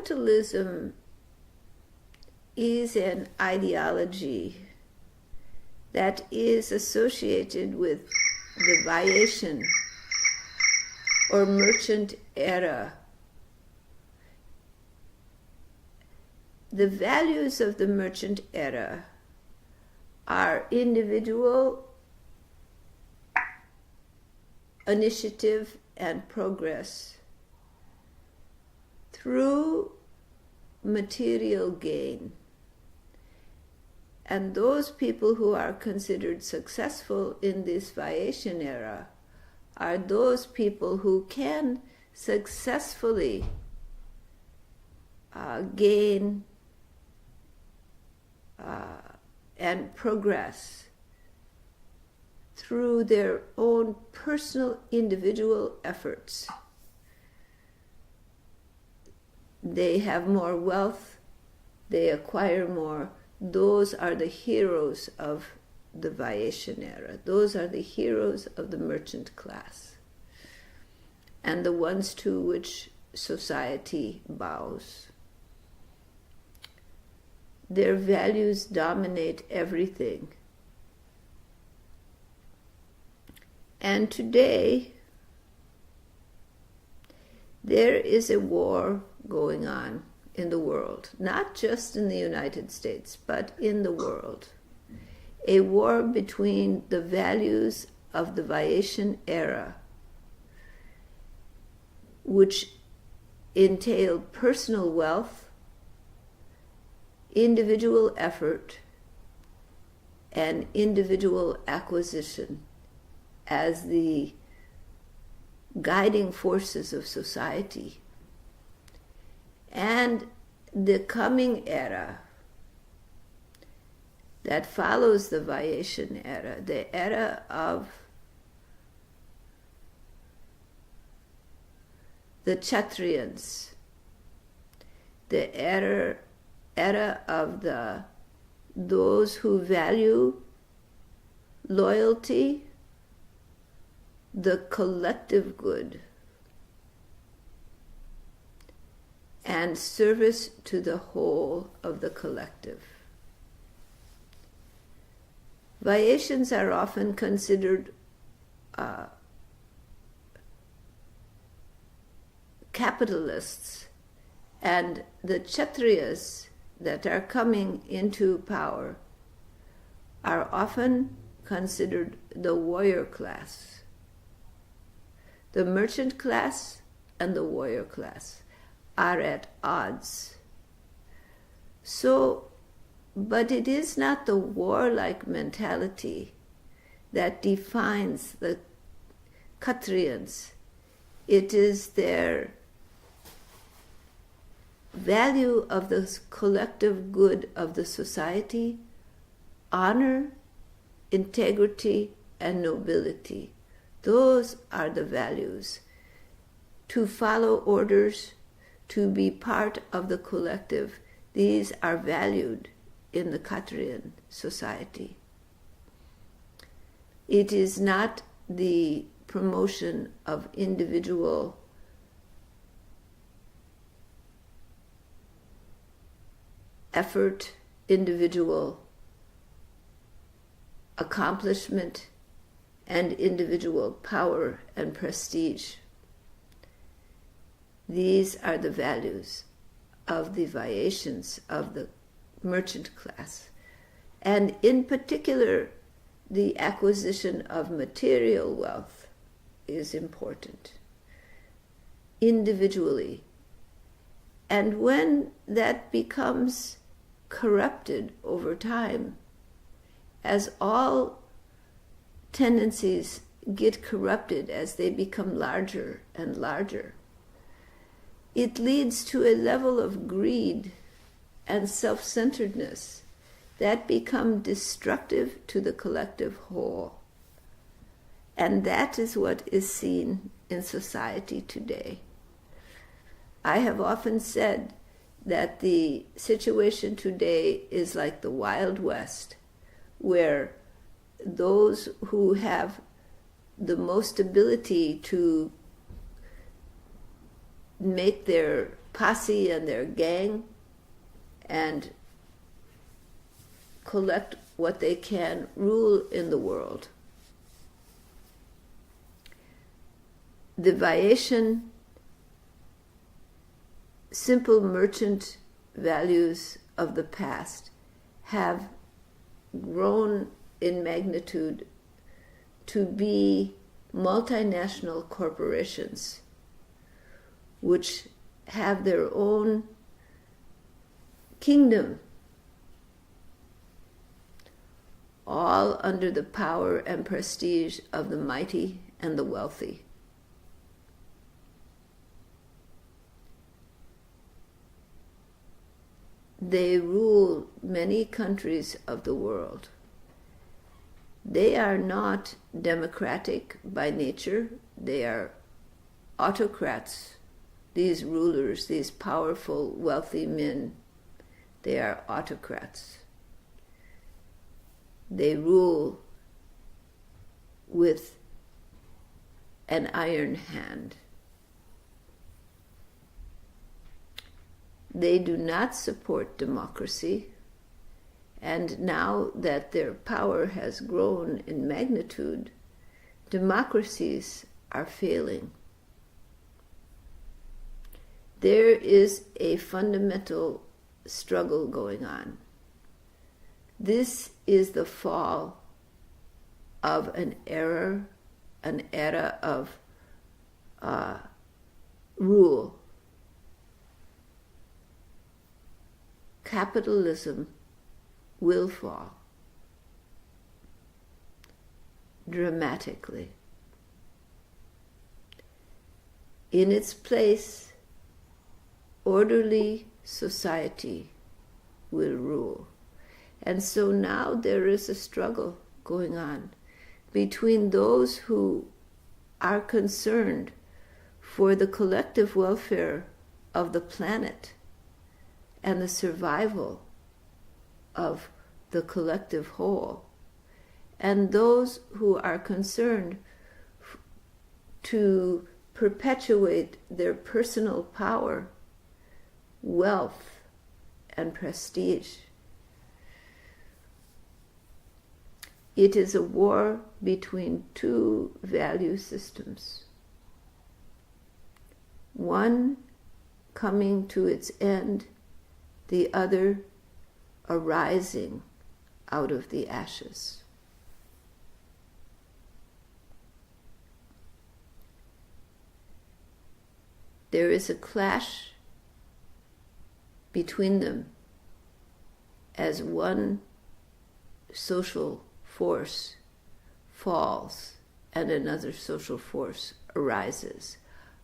capitalism is an ideology that is associated with the Vaishyan or merchant era. The values of the merchant era are individual initiative and progress through material gain. And those people who are considered successful in this Vaishyan era are those people who can successfully gain and progress through their own personal individual efforts. They have more wealth, they acquire more. Those are the heroes of the Vaishyan era. Those are the heroes of the merchant class, and the ones to which society bows. Their values dominate everything. And today, there is a war going on in the world, not just in the United States, but in the world. A war between the values of the Vaishyan era, which entailed personal wealth, individual effort, and individual acquisition as the guiding forces of society, and the coming era that follows the Vaishyan era, the era of the Kshatriyans, the era of those who value loyalty, the collective good, and service to the whole of the collective. Vaishyans are often considered capitalists, and the Kshatriyas that are coming into power are often considered the warrior class. The merchant class and the warrior class are at odds. But it is not the warlike mentality that defines the Kshatriyans. It is their value of the collective good of the society, honor, integrity, and nobility. Those are the values. To follow orders, to be part of the collective, these are valued in the Kshatriyan society. It is not the promotion of individual effort, individual accomplishment, and individual power and prestige. These are the values of the Vaishyans, of the merchant class. And in particular, the acquisition of material wealth is important, individually. And when that becomes corrupted over time, as all tendencies get corrupted as they become larger and larger, it leads to a level of greed and self-centeredness that become destructive to the collective whole. And that is what is seen in society today. I have often said that the situation today is like the Wild West, where those who have the most ability to make their posse and their gang and collect what they can, rule in the world. The Vaishyan simple merchant values of the past have grown in magnitude to be multinational corporations which have their own kingdom, all under the power and prestige of the mighty and the wealthy. They rule many countries of the world. They are not democratic by nature. They are autocrats. These rulers, these powerful, wealthy men, they are autocrats. They rule with an iron hand. They do not support democracy, and now that their power has grown in magnitude, democracies are failing. There is a fundamental struggle going on. This is the fall of an era of rule. Capitalism will fall dramatically. In its place, orderly society will rule. And so now there is a struggle going on between those who are concerned for the collective welfare of the planet and the survival of the collective whole, and those who are concerned to perpetuate their personal power, wealth, and prestige. It is a war between two value systems, one coming to its end, the other arising out of the ashes. There is a clash between them as one social force falls and another social force arises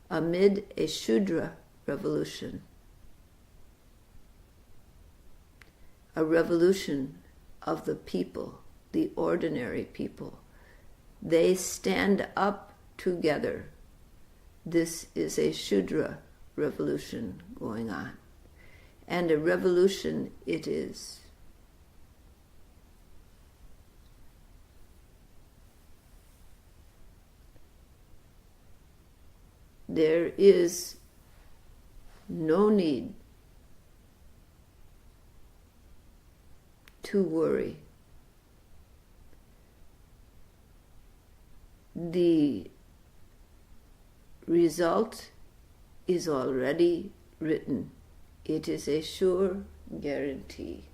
amid a Shudra revolution. A revolution of the people, the ordinary people. They stand up together. This is a Shudra revolution going on. And a revolution it is. There is no need to worry. The result is already written. It is a sure guarantee.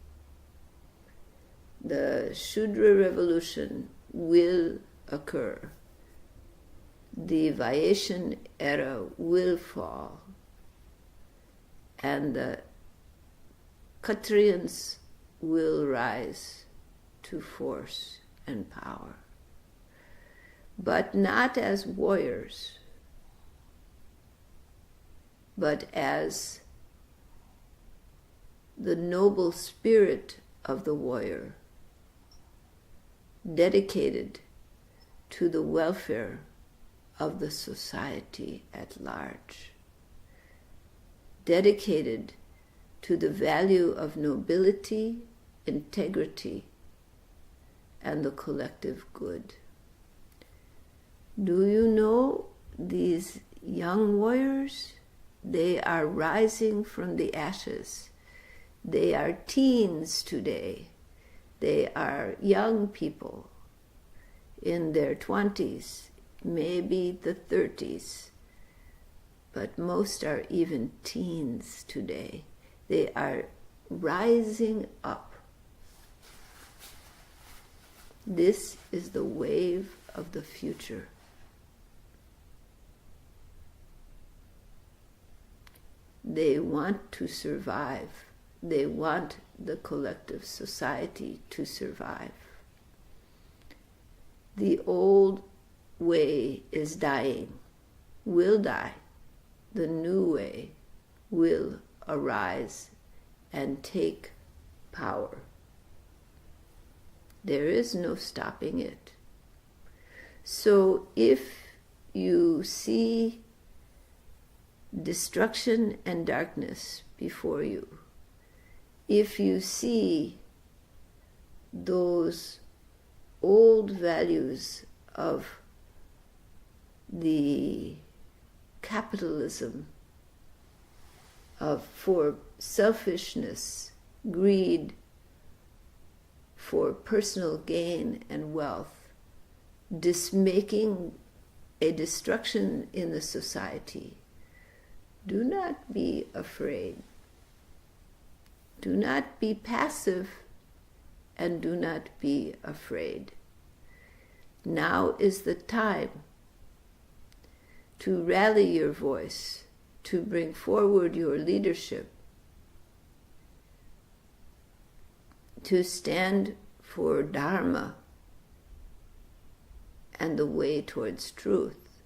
The Shudra revolution will occur. The Vaishyan era will fall. And the Kshatriyans will rise to force and power. But not as warriors, but as the noble spirit of the warrior, dedicated to the welfare of the society at large, dedicated to the value of nobility, integrity, and the collective good. Do you know these young warriors? They are rising from the ashes. They are teens today. They are young people in their 20s, maybe the 30s, but most are even teens today. They are rising up. This is the wave of the future. They want to survive. They want the collective society to survive. The old way is dying, will die. The new way will arise and take power. There is no stopping it. So if you see destruction and darkness before you, if you see those old values of the capitalism, for selfishness, greed, for personal gain and wealth, making a destruction in the society, do not be afraid. Do not be passive, and do not be afraid. Now is the time to rally your voice, to bring forward your leadership, to stand for Dharma and the way towards truth.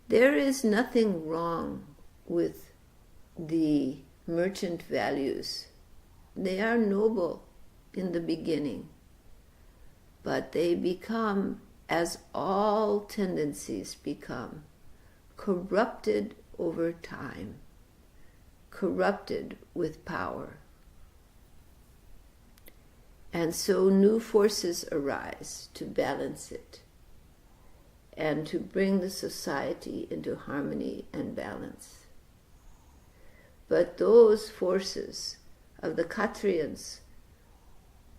There is nothing wrong with the merchant values. They are noble in the beginning, but they become, as all tendencies become, corrupted over time, corrupted with power. And so new forces arise to balance it and to bring the society into harmony and balance. But those forces of the Kshatriyans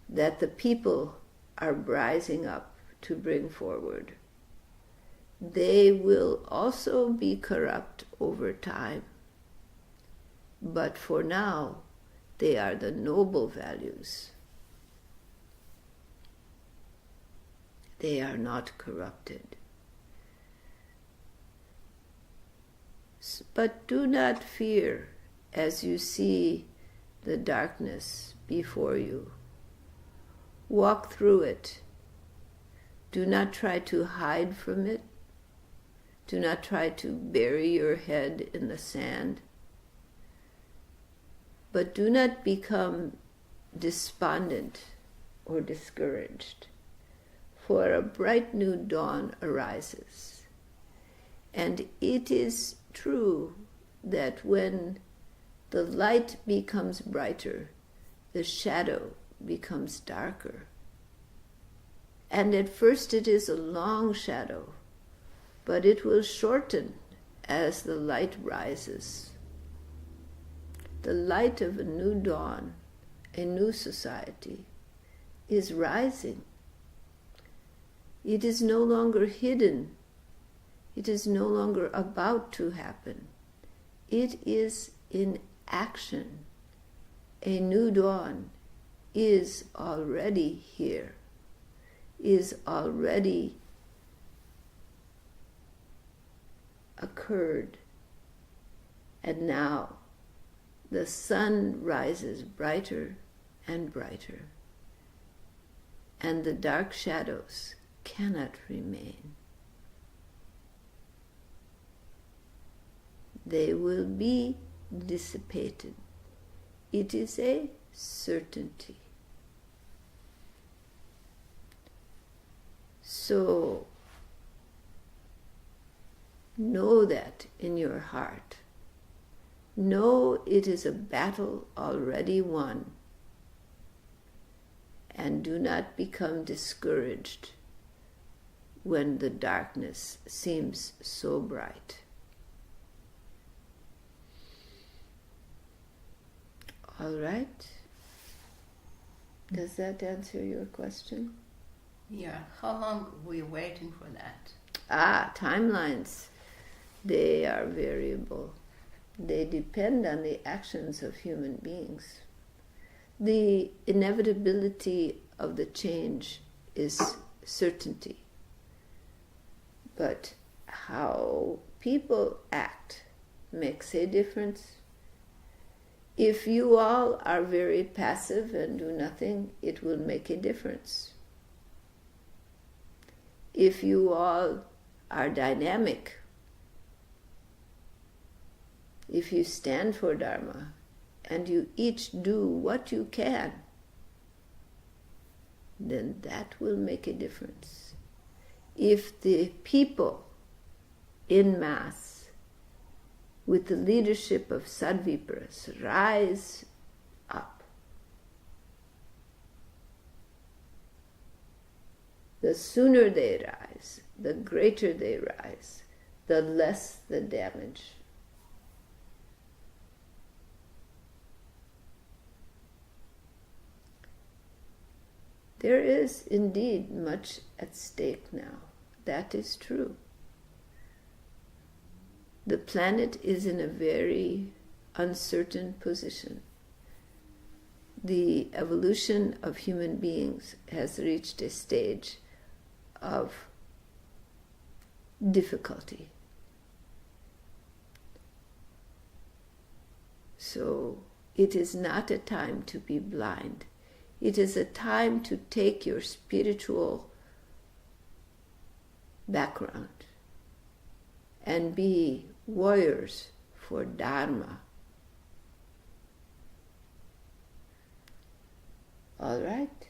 that the people are rising up to bring forward, they will also be corrupt over time. But for now, they are the noble values. They are not corrupted. But do not fear as you see the darkness before you. Walk through it. Do not try to hide from it. Do not try to bury your head in the sand. But do not become despondent or discouraged, for a bright new dawn arises. And it is true that when the light becomes brighter, the shadow becomes darker. And at first it is a long shadow, but it will shorten as the light rises. The light of a new dawn, a new society, is rising. It is no longer hidden. It is no longer about to happen. It is in action. A new dawn is already here, is already occurred. And now the sun rises brighter and brighter, and the dark shadows cannot remain. They will be dissipated. It is a certainty. So know that in your heart. Know it is a battle already won. And do not become discouraged when the darkness seems so bright. All right. Does that answer your question? Yeah. How long were you waiting for that? Timelines. They are variable. They depend on the actions of human beings. The inevitability of the change is certainty. But how people act makes a difference. If you all are very passive and do nothing, it will make a difference. If you all are dynamic, if you stand for Dharma, and you each do what you can, then that will make a difference. If the people in mass, with the leadership of Sadviparas, rise up, the sooner they rise, the greater they rise, the less the damage. There is indeed much at stake now. That is true. The planet is in a very uncertain position. The evolution of human beings has reached a stage of difficulty. So it is not a time to be blind. It is a time to take your spiritual background and be warriors for Dharma. All right?